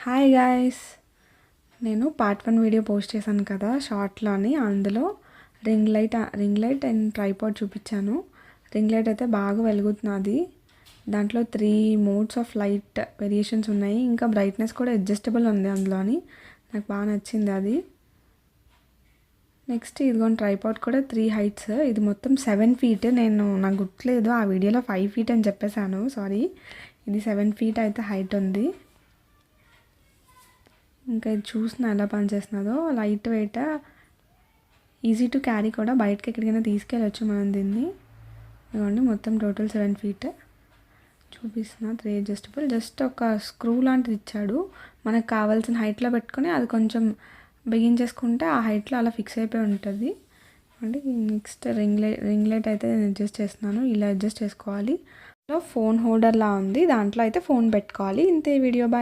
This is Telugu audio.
హాయ్ గాయ్స్, నేను పార్ట్ 1 వీడియో పోస్ట్ చేశాను కదా షార్ట్లోని. అందులో రింగ్ లైట్ అండ్ ట్రైపాడ్ చూపించాను. రింగ్ లైట్ అయితే బాగా వెలుగుతున్నది. దాంట్లో 3 మోడ్స్ ఆఫ్ లైట్ వేరియేషన్స్ ఉన్నాయి. ఇంకా బ్రైట్నెస్ కూడా అడ్జస్టబుల్ ఉంది అందులోని. నాకు బాగా నచ్చింది అది. నెక్స్ట్ ఇదిగోండి ట్రైపాడ్ కూడా 3 హైట్స్. ఇది మొత్తం 7 ఫీట్. నాకు గుర్తులేదు, ఆ వీడియోలో 5 ఫీట్ అని చెప్పేశాను, సారీ. ఇది 7 ఫీట్ అయితే హైట్ ఉంది. ఇంకా ఇది చూసిన ఎలా పనిచేస్తున్నదో. Light weight, easy to carry కూడా. బయటకి ఎక్కడికైనా తీసుకెళ్ళచ్చు మనం దీన్ని. ఇదిగోండి మొత్తం టోటల్ 7 ఫీట్ చూపిస్తున్నా. 3 అడ్జస్టబుల్. జస్ట్ ఒక స్క్రూ లాంటిది ఇచ్చాడు. మనకు కావాల్సిన హైట్లో పెట్టుకొని అది కొంచెం బిగించేసుకుంటే ఆ హైట్లో అలా ఫిక్స్ అయిపోయి ఉంటుంది అండి. నెక్స్ట్ రింగ్ లైట్ అయితే నేను అడ్జస్ట్ చేస్తున్నాను. ఇలా అడ్జస్ట్ చేసుకోవాలి. ఫోన్ హోల్డర్లా ఉంది, దాంట్లో అయితే ఫోన్ పెట్టుకోవాలి. ఇంతే వీడియో. బాయ్.